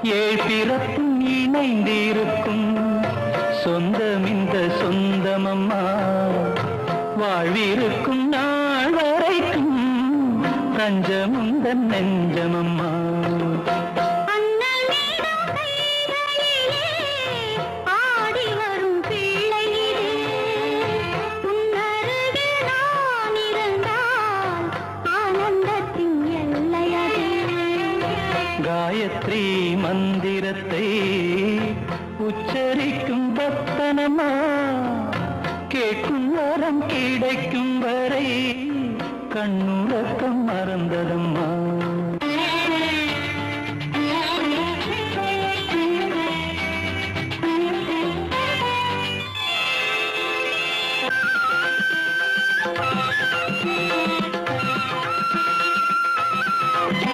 ஏழ் பிறப்பும் இணைந்திருக்கும் சொந்தம் இந்த சொந்தமம்மா. வாழ்விருக்கும் நாள் வரைக்கும் தஞ்சமுந்தன் நெஞ்சமம்மா. காயத்ரி மந்திரத்தை உச்சரிக்கும் பக்தனம்மா. கேட்கும் வரம் கிடைக்கும் வரை கண்ணுறக்கம் மறந்ததம்மா.